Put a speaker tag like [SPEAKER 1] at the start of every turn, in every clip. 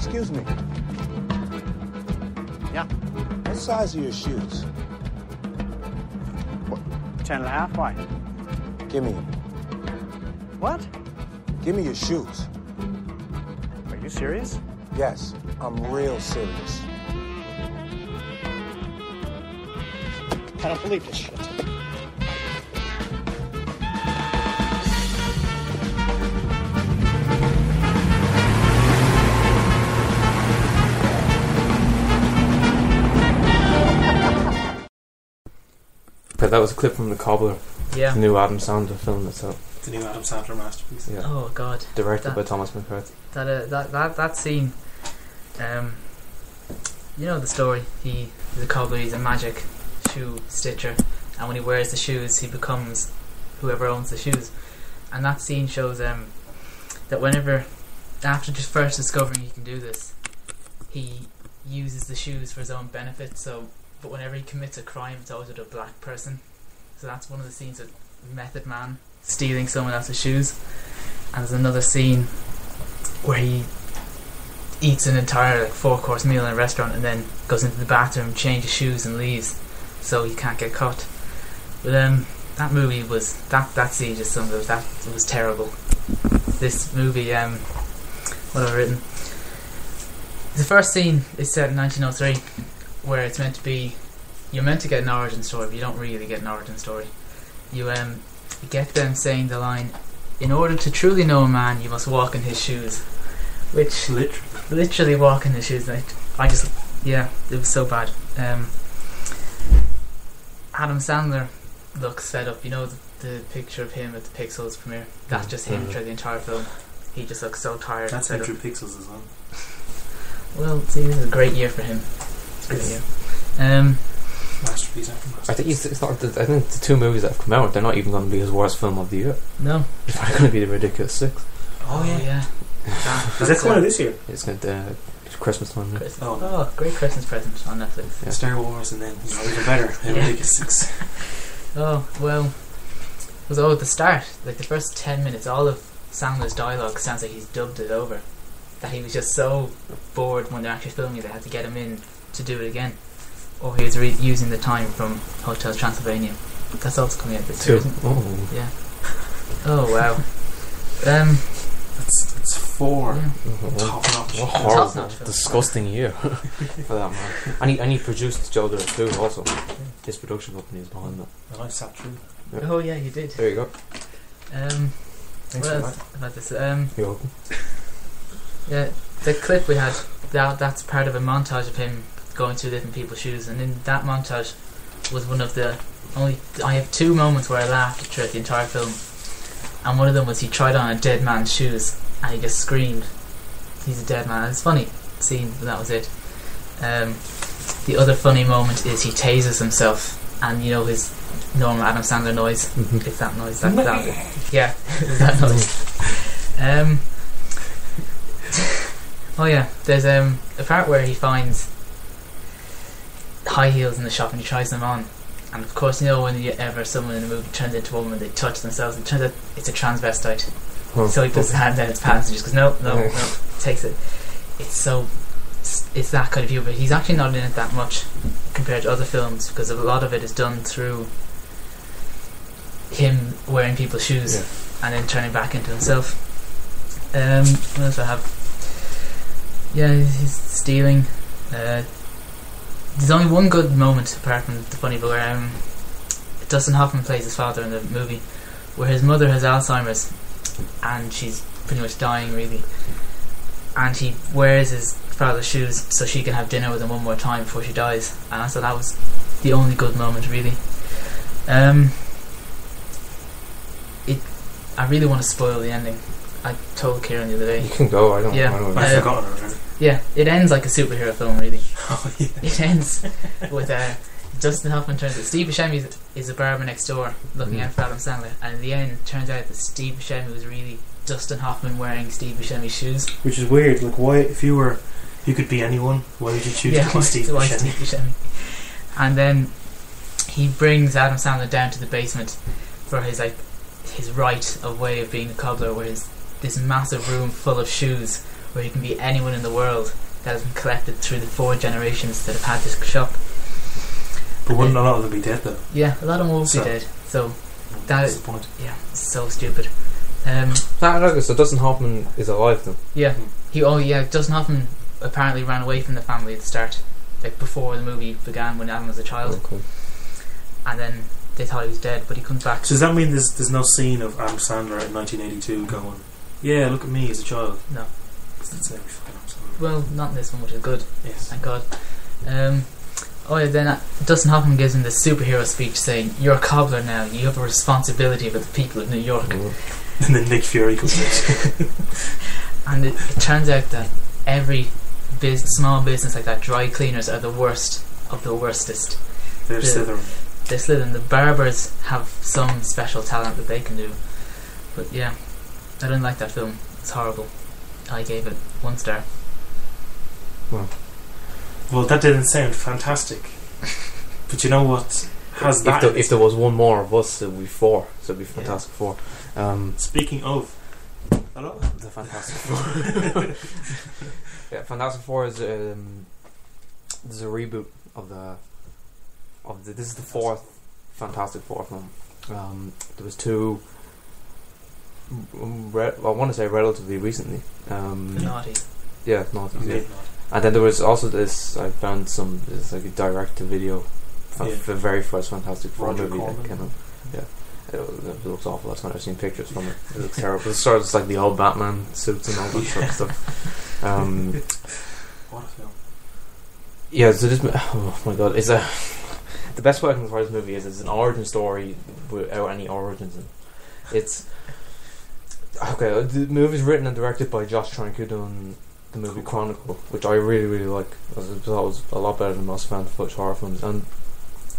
[SPEAKER 1] Excuse me.
[SPEAKER 2] Yeah.
[SPEAKER 1] What size are your shoes?
[SPEAKER 2] What? 10.5? Why?
[SPEAKER 1] Give me.
[SPEAKER 2] What?
[SPEAKER 1] Give me your shoes.
[SPEAKER 2] Are you serious?
[SPEAKER 1] Yes, I'm real serious.
[SPEAKER 2] I don't believe this shit.
[SPEAKER 3] But that was a clip from the Cobbler,
[SPEAKER 4] Yeah.
[SPEAKER 3] the new Adam Sandler film that's out.
[SPEAKER 5] The new Adam Sandler masterpiece.
[SPEAKER 3] Yeah.
[SPEAKER 4] Oh God.
[SPEAKER 3] Directed by Thomas McCarthy.
[SPEAKER 4] That scene. You know the story. He's a cobbler. He's a magic shoe stitcher, and when he wears the shoes, he becomes whoever owns the shoes. And that scene shows that whenever, after just first discovering he can do this, he uses the shoes for his own benefit. So, but whenever he commits a crime, it's always with a black person. So that's one of the scenes of Method Man stealing someone else's shoes. And there's another scene where he eats an entire 4-course meal in a restaurant and then goes into the bathroom, changes shoes and leaves so he can't get caught. But that movie was that scene just summed up. That was terrible. This movie, what have I written? The first scene is set in 1903, where it's meant to be, you're meant to get an origin story, but you don't really get an origin story. You get them saying the line, "In order to truly know a man, you must walk in his shoes," which literally walk in his shoes. It was so bad. Adam Sandler looks fed up. You know the picture of him at the Pixels premiere? That's just him through the entire film. He just looks so tired.
[SPEAKER 5] That's
[SPEAKER 4] and
[SPEAKER 5] been
[SPEAKER 4] fed
[SPEAKER 5] through
[SPEAKER 4] up.
[SPEAKER 5] Pixels as well.
[SPEAKER 4] Well, see, this is a great year for him. It's a great year.
[SPEAKER 5] Masterpiece after masterpiece.
[SPEAKER 3] I think it's not. I think the two movies that have come out, they're not even going to be his worst film of the year.
[SPEAKER 4] No.
[SPEAKER 3] It's probably going to be the Ridiculous Six.
[SPEAKER 4] Oh yeah.
[SPEAKER 5] Is that coming out this year?
[SPEAKER 3] It's going to Christmas time. Yeah.
[SPEAKER 4] Christmas. Oh, great Christmas present on Netflix.
[SPEAKER 3] Yeah.
[SPEAKER 5] Star Wars, and then even better. Ridiculous Six.
[SPEAKER 4] Oh well. It was at the start, like the first 10 minutes, all of Sandler's dialogue sounds like he's dubbed it over. That he was just so bored when they're actually filming it, they had to get him in to do it again. Or he was using the time from Hotel Transylvania. That's also coming out this year, isn't it?
[SPEAKER 3] Oh.
[SPEAKER 4] Yeah. Oh wow.
[SPEAKER 5] That's 4.
[SPEAKER 4] Yeah.
[SPEAKER 5] Top notch.
[SPEAKER 3] What horrible,
[SPEAKER 4] Top-notch film.
[SPEAKER 3] disgusting year for that man. And he produced Judd too. Also, his production company is behind that.
[SPEAKER 5] And I sat through.
[SPEAKER 3] Yeah.
[SPEAKER 4] Oh yeah, you did.
[SPEAKER 3] There you go.
[SPEAKER 5] Thanks
[SPEAKER 4] What
[SPEAKER 5] for
[SPEAKER 4] else
[SPEAKER 5] that.
[SPEAKER 4] about this?
[SPEAKER 3] You're welcome.
[SPEAKER 4] Yeah, the clip we had, that's part of a montage of him going through different people's shoes, and in that montage was one of the only. I have 2 moments where I laughed throughout the entire film, and one of them was he tried on a dead man's shoes and he just screamed, "He's a dead man." It's a funny scene, but that was it. The other funny moment is he tases himself, and you know his normal Adam Sandler noise. It's that noise. That yeah, it's that noise. Oh yeah, there's a part where he finds high heels in the shop and he tries them on, and of course you know whenever someone in the movie turns into a woman they touch themselves, and it turns out it's a transvestite. So he puts his hand down his pants and just goes no, takes it. It's that kind of view, but he's actually not in it that much compared to other films, because a lot of it is done through him wearing people's shoes and then turning back into himself. What else do I have? Yeah, he's stealing. There's only one good moment apart from the funny bit where Dustin Hoffman plays his father in the movie, where his mother has Alzheimer's and she's pretty much dying really, and he wears his father's shoes so she can have dinner with him one more time before she dies, and I thought that was the only good moment really. I really want to spoil the ending. I told Kieran the other day.
[SPEAKER 3] You can go. I don't.
[SPEAKER 4] Yeah.
[SPEAKER 3] I don't
[SPEAKER 5] I've forgotten it already.
[SPEAKER 4] Yeah, it ends like a superhero film really.
[SPEAKER 5] Oh yeah.
[SPEAKER 4] It ends with Dustin Hoffman turns out Steve Buscemi is a barber next door looking out for Adam Sandler, and in the end it turns out that Steve Buscemi was really Dustin Hoffman wearing Steve Buscemi's shoes.
[SPEAKER 5] Which is weird. Like, why, if you could be anyone, why would you choose to be Steve
[SPEAKER 4] why
[SPEAKER 5] Buscemi?
[SPEAKER 4] Steve Buscemi? And then he brings Adam Sandler down to the basement for his right of way of being a cobbler, where this massive room full of shoes where you can be anyone in the world that has been collected through the 4 generations that have had this shop.
[SPEAKER 5] But wouldn't a lot of them be dead though?
[SPEAKER 4] Yeah, a lot of them will be dead. So
[SPEAKER 5] That's the point.
[SPEAKER 4] yeah, it's so stupid.
[SPEAKER 3] So Dustin Hoffman is alive then?
[SPEAKER 4] Yeah, Dustin Hoffman apparently ran away from the family at the start, like before the movie began when Alan was a child,
[SPEAKER 3] Okay.
[SPEAKER 4] and then they thought he was dead, but he comes back.
[SPEAKER 5] So does that mean there's no scene of Adam Sandler in 1982 going, yeah, look at me as a child?
[SPEAKER 4] No.
[SPEAKER 5] That's every fucking Adam Sandler.
[SPEAKER 4] Well, not in this one, which is good.
[SPEAKER 5] Yes.
[SPEAKER 4] Thank God. Then Dustin Hoffman gives him this superhero speech saying, "You're a cobbler now. You have a responsibility for the people of New York."
[SPEAKER 5] And then Nick Fury comes in.
[SPEAKER 4] And it turns out that every small business like that, dry cleaners, are the worst of the worstest.
[SPEAKER 5] They're Slytherin.
[SPEAKER 4] They're Slytherin. The barbers have some special talent that they can do. But yeah, I didn't like that film. It's horrible. I gave it 1 star.
[SPEAKER 5] Well, that didn't sound fantastic. But you know what has that?
[SPEAKER 3] If there was one more of us, it would be 4. So it would be Fantastic Four.
[SPEAKER 5] Speaking of, hello?
[SPEAKER 3] The Fantastic Four. Yeah, Fantastic Four is there's a reboot of the this is the 4th Fantastic Four film. There was 2. I want to say relatively recently.
[SPEAKER 4] Naughty.
[SPEAKER 3] Yeah, naughty. Yeah. And then there was also this. I found it's like a direct-to-video. The very first Fantastic Four movie that came out. Yeah. It looks awful. That's when I've seen pictures from it. It looks terrible. It's sort of just like the old Batman suits and all that sort of stuff.
[SPEAKER 5] What a film!
[SPEAKER 3] Yeah, so this. Oh my god! The best way I can describe this movie is it's an origin story without any origins. It's okay. The movie's written and directed by Josh Trank, who done the movie Chronicle, which I really, really like. I thought it was a lot better than most found footage horror films, and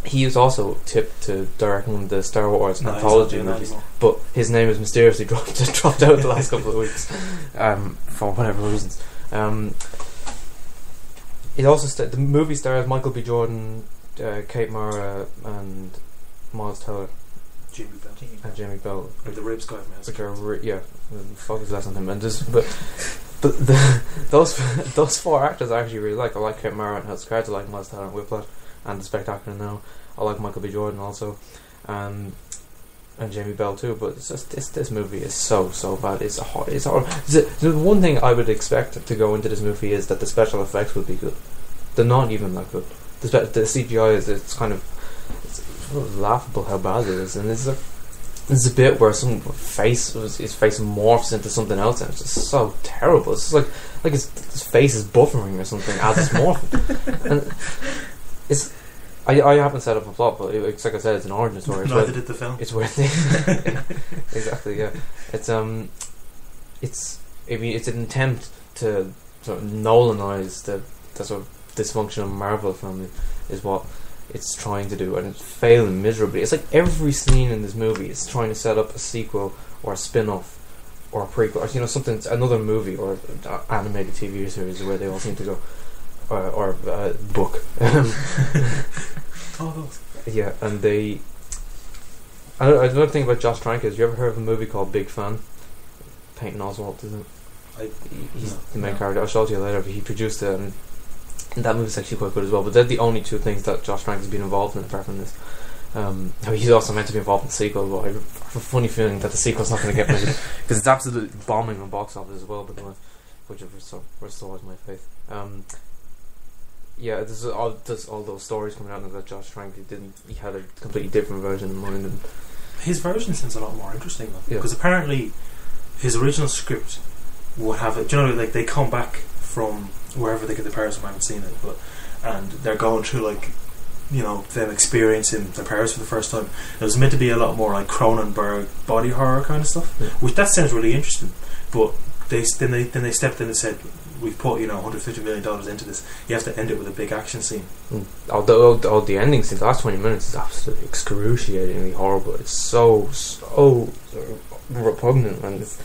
[SPEAKER 3] he was also tipped to direct one of the Star Wars anthology movies, but his name is mysteriously dropped out the last couple of weeks for whatever reasons. It also the movie stars Michael B. Jordan, Kate Mara, and Miles Teller, Jamie Bell,
[SPEAKER 5] and the Ribs guy,
[SPEAKER 3] which are focus less on him, and just but those 4 actors I actually really like. I like Kate Mara and House of Cards. I like Miles Teller and Whiplash and The Spectacular Now. I like Michael B. Jordan also, and Jamie Bell too. But it's just this movie is so bad. It's horrible. The one thing I would expect to go into this movie is that the special effects would be good. They're not even that good. The CGI it's kind of laughable how bad it is, and there's a bit where some his face morphs into something else, and it's just so terrible. It's just like his face is buffering or something as it's morphing, and it's. I haven't set up a plot, but it's like I said, it's an origin story.
[SPEAKER 5] Neither did the film.
[SPEAKER 3] It's worth it. Exactly, yeah. It's an attempt to sort of Nolanize the sort of dysfunctional Marvel film is what it's trying to do, and it's failing miserably. It's like every scene in this movie is trying to set up a sequel or a spin-off or a prequel, or something, another movie or animated TV series where they all seem to go. Or book. Yeah, and they. Another thing about Josh Trank is, you ever heard of a movie called Big Fan? Peyton Oswalt, isn't it? He's the main character. I'll show it to you later. But he produced it, and that movie's actually quite good as well. But they're the only 2 things that Josh Trank has been involved in apart from this. He's also meant to be involved in the sequel, but I have a funny feeling that the sequel's not going to get made because it's absolutely bombing on box office as well. By the way, which restores my faith. Yeah, there's all those stories coming out that Josh Trank he had a completely different version in mind, and
[SPEAKER 5] his version sounds a lot more interesting though,
[SPEAKER 3] yeah.
[SPEAKER 5] Because apparently his original script would have it. Do you know, like they come back from wherever they get the powers from. I haven't seen it, and they're going through them experiencing their powers for the first time. It was meant to be a lot more like Cronenberg body horror kind of stuff, which that sounds really interesting. But they stepped in and said, we've put $150 million into this. You have to end it with a big action scene.
[SPEAKER 3] Although the ending scene, the last 20 minutes is absolutely excruciatingly horrible. It's so repugnant, and it's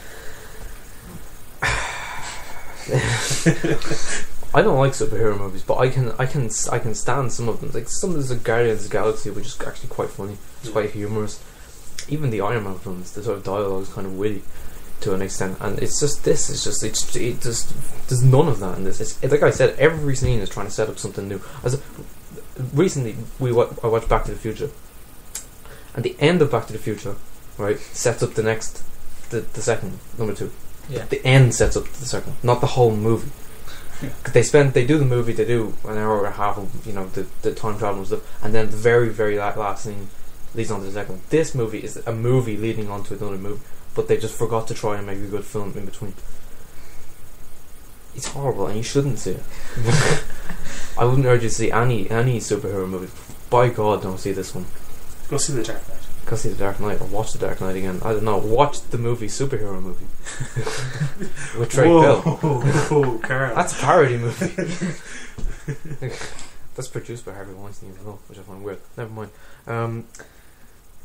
[SPEAKER 3] I don't like superhero movies, but I can stand some of them. Like some of the Guardians of the Galaxy, which is actually quite funny. It's quite humorous. Even the Iron Man films, the sort of dialogue is kind of witty. to an extent, and it's just there's none of that in this. It's like I said, every scene is trying to set up something new. Recently I watched Back to the Future, and the end of Back to the Future, right, sets up the second, number 2.
[SPEAKER 4] Yeah.
[SPEAKER 3] The end sets up the second, not the whole movie. They do the movie, they do an hour and a half of, you know, the time travel and stuff, and then the very, very last scene leads on to the second one. This movie is a movie leading on to another movie, but they just forgot to try and make a good film in between. It's horrible, and you shouldn't see it. I wouldn't urge you to see any superhero movie. By God, don't see this one.
[SPEAKER 5] Go see The Dark Knight.
[SPEAKER 3] Go see The Dark Knight, or watch The Dark Knight again. I don't know. Watch the movie Superhero Movie with Drake Bell.
[SPEAKER 5] Whoa, Carl.
[SPEAKER 3] That's a parody movie. That's produced by Harvey Weinstein as well, which I find weird. Never mind.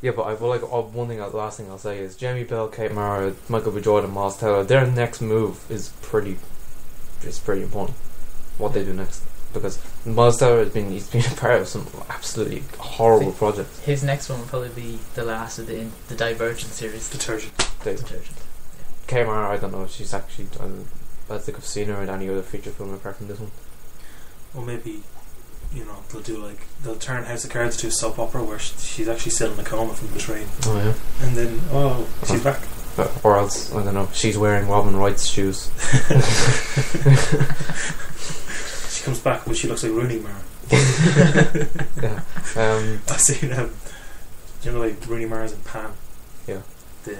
[SPEAKER 3] Yeah, but last thing I'll say is Jamie Bell, Kate Mara, Michael B. Jordan, Miles Teller. Their next move is pretty important. What they do next, because Miles Teller he's been a part of some absolutely horrible projects.
[SPEAKER 4] His next one will probably be the last of the Divergent series.
[SPEAKER 5] Detergent.
[SPEAKER 4] Detergent.
[SPEAKER 3] Kate Mara, I don't know if she's actually done. I think I've seen her in any other feature film apart from this one.
[SPEAKER 5] Or maybe, you know, they'll turn House of Cards to a soap opera where she's actually still in a coma from the train.
[SPEAKER 3] Oh yeah.
[SPEAKER 5] And then she's back.
[SPEAKER 3] Or else, I don't know, she's wearing Robin Wright's shoes.
[SPEAKER 5] She comes back but she looks like Rooney Mara.
[SPEAKER 3] Yeah.
[SPEAKER 5] I seen you know, like Rooney Mara's in Pan.
[SPEAKER 3] Yeah.
[SPEAKER 5] I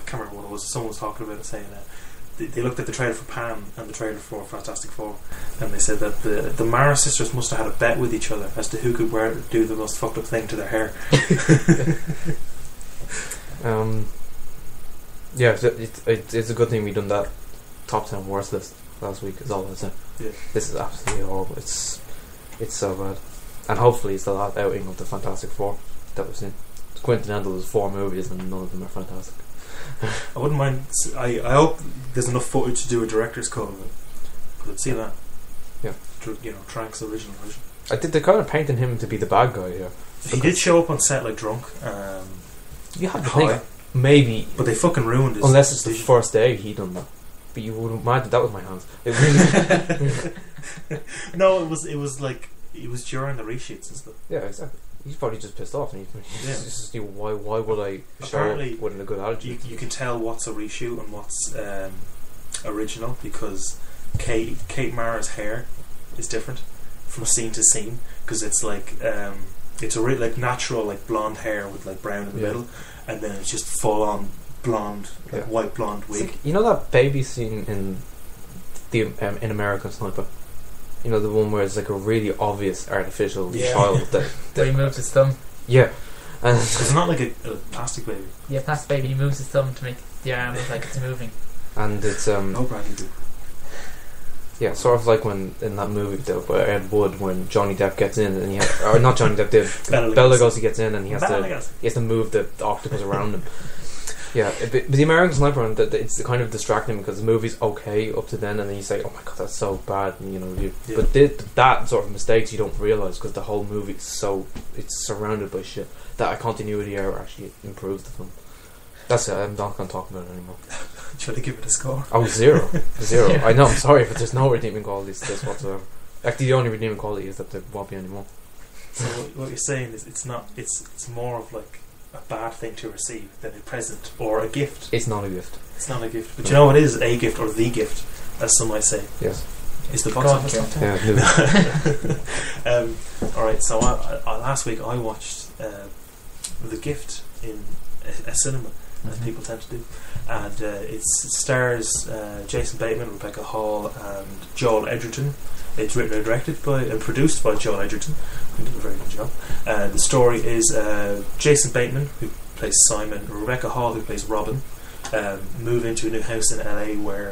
[SPEAKER 5] can't remember what it was. Someone was talking about it, saying they looked at the trailer for Pan and the trailer for Fantastic Four, and they said that the Mara sisters must have had a bet with each other as to who could do the most fucked up thing to their hair.
[SPEAKER 3] Yeah, it's a good thing we done that top 10 worst list last week, is all I'd say.
[SPEAKER 5] Yeah.
[SPEAKER 3] This is absolutely horrible. It's so bad. And hopefully it's the last outing of the Fantastic Four that we've seen. It's coincidental, there's 4 movies and none of them are fantastic.
[SPEAKER 5] I wouldn't mind. I hope there's enough footage to do a director's cut of it. Because I'd see that.
[SPEAKER 3] Yeah.
[SPEAKER 5] You know, Trank's original version.
[SPEAKER 3] They're kind of painting him to be the bad guy here.
[SPEAKER 5] He did show up on set like drunk.
[SPEAKER 3] You have to think, maybe.
[SPEAKER 5] But they fucking ruined his.
[SPEAKER 3] Unless it's the first day he done that. But you would imagine that was my hands. It really
[SPEAKER 5] No, it was during the reshoots and stuff.
[SPEAKER 3] Yeah, exactly. He's probably just pissed off, and he's just why would I show
[SPEAKER 5] Apparently,
[SPEAKER 3] up with a good attitude?
[SPEAKER 5] You can tell what's a reshoot and what's original, because Kate Mara's hair is different from scene to scene, because it's like it's a like natural like blonde hair with like brown in the middle, and then it's just full on blonde, white blonde wig.
[SPEAKER 3] Like, you know that baby scene in the in American Sniper? You know, the one where it's like a really obvious artificial child
[SPEAKER 4] where he moves his thumb.
[SPEAKER 3] Yeah. And
[SPEAKER 5] it's not like a plastic baby.
[SPEAKER 4] Yeah, plastic baby. He moves his thumb to make the arm look like it's moving.
[SPEAKER 3] And it's
[SPEAKER 5] Bradley.
[SPEAKER 3] yeah, sort of like when in that movie though, by Ed Wood, when Johnny Depp gets in and or not Johnny Depp, Bela Lugosi gets in and he has to move the octopus around him. Yeah, but the American Sniper one, it's kind of distracting because the movie's okay up to then, and then you say, "Oh my god, that's so bad," and, you know. But that sort of mistakes you don't realise because the whole movie it's surrounded by shit. That a continuity error actually improves the film. That's it. I'm not going to talk about it anymore.
[SPEAKER 5] Do you want to give it a score?
[SPEAKER 3] Oh, 0. I know. I'm sorry, but there's no redeeming qualities to this whatsoever. Actually, the only redeeming quality is that there won't be any more.
[SPEAKER 5] So what you're saying is it's more of like a bad thing to receive than a present or a gift.
[SPEAKER 3] It's not a gift.
[SPEAKER 5] It's not a gift. But you know what is a gift, or the gift, as some might say?
[SPEAKER 3] Yes.
[SPEAKER 5] Is the box office top 10.
[SPEAKER 3] Yeah.
[SPEAKER 5] Alright, so I last week I watched The Gift in a cinema, as people tend to do. And it stars Jason Bateman, Rebecca Hall and Joel Edgerton. It's written and directed by and produced by Joel Edgerton, who did a very good job. The story is Jason Bateman, who plays Simon, and Rebecca Hall, who plays Robin, move into a new house in LA where